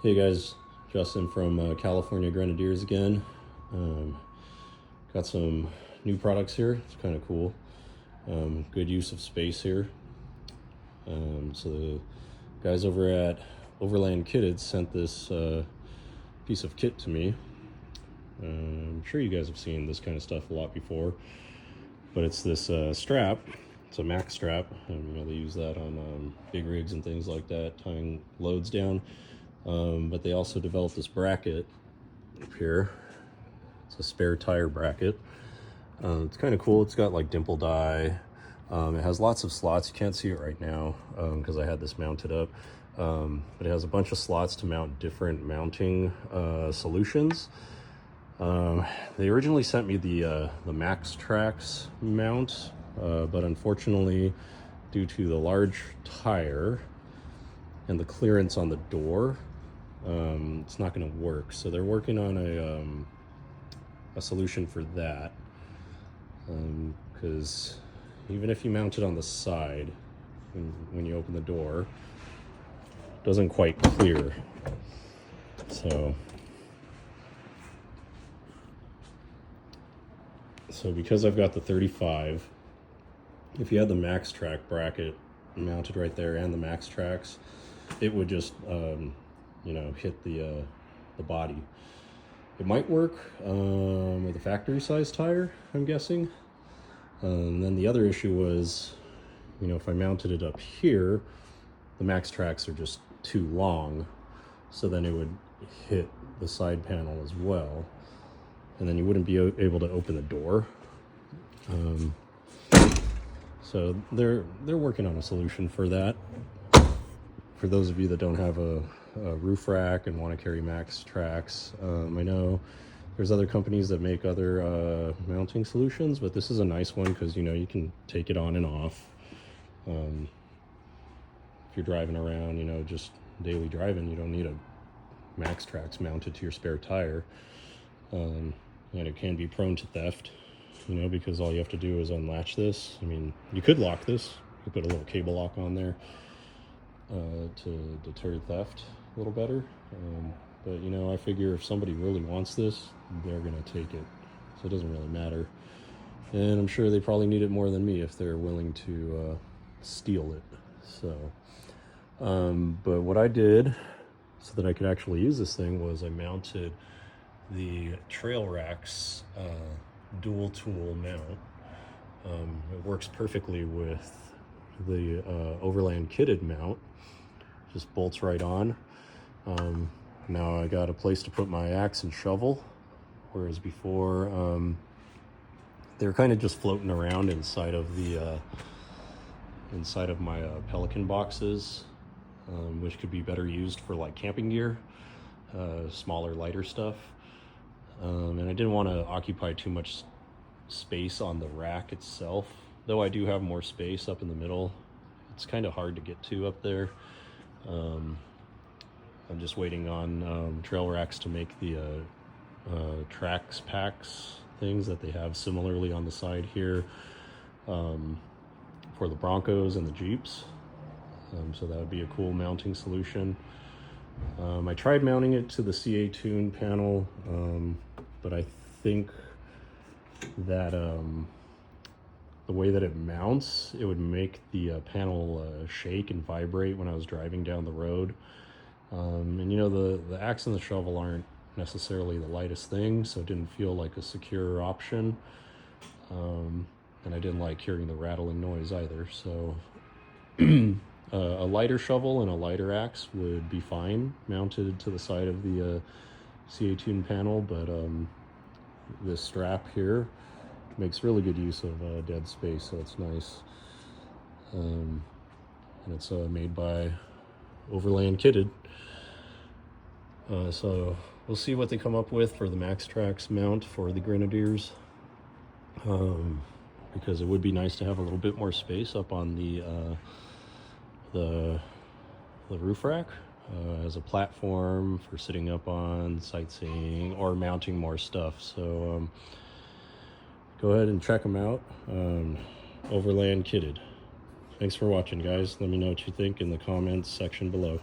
Hey guys, Justin from California Grenadiers again. Got some new products here. It's kind of cool. Good use of space here. So the guys over at Overland Kitted sent this piece of kit to me. I'm sure you guys have seen this kind of stuff a lot before, but it's this strap. It's a Maxtrax, and they use that on big rigs and things like that, tying loads down. But they also developed this bracket up here. It's a spare tire bracket. It's kind of cool. It's got like dimple die. It has lots of slots. You can't see it right now because I had this mounted up. But it has a bunch of slots to mount different mounting solutions. They originally sent me the Maxtrax mount, but unfortunately, due to the large tire and the clearance on the door, it's not going to work. So they're working on a solution for that, because even if you mount it on the side, when you open the door, it doesn't quite clear. So because I've got the 35, if you had the Maxtrax bracket mounted right there and the Maxtrax, it would just hit the body. It might work with a factory size tire, I'm guessing. And then the other issue was, if I mounted it up here, the Maxtrax are just too long, so then it would hit the side panel as well, and then you wouldn't be able to open the door. So they're working on a solution for that. For those of you that don't have a roof rack and want to carry Maxtrax, I know there's other companies that make other mounting solutions, but this is a nice one because you can take it on and off. If you're driving around, just daily driving, you don't need a Maxtrax mounted to your spare tire. And it can be prone to theft, because all you have to do is unlatch this. You could lock this. You could put a little cable lock on there to deter theft a little better. But I figure if somebody really wants this, they're gonna take it, so it doesn't really matter. And I'm sure they probably need it more than me if they're willing to steal it. So but what I did so that I could actually use this thing was I mounted the Trail Rack's dual tool mount. It works perfectly with the Overland Kitted mount. Just bolts right on. Now I got a place to put my axe and shovel, whereas before they were kind of just floating around inside of my Pelican boxes, which could be better used for like camping gear, smaller, lighter stuff. And I didn't want to occupy too much space on the rack itself, though I do have more space up in the middle. It's kind of hard to get to up there. I'm just waiting on Trail Racks to make the Trax packs things that they have similarly on the side here for the Broncos and the Jeeps. So that would be a cool mounting solution. I tried mounting it to the CA Tune panel, but I think that the way that it mounts, it would make the panel shake and vibrate when I was driving down the road. And the axe and the shovel aren't necessarily the lightest thing, so it didn't feel like a secure option. And I didn't like hearing the rattling noise either. So a lighter shovel and a lighter axe would be fine mounted to the side of the CA Tune panel, but this strap here makes really good use of dead space, so it's nice. And it's made by Overland Kitted. So we'll see what they come up with for the Maxtrax mount for the Grenadiers, because it would be nice to have a little bit more space up on the roof rack as a platform for sitting up on, sightseeing, or mounting more stuff. So go ahead and check them out. Overland Kitted. Thanks for watching, guys. Let me know what you think in the comments section below.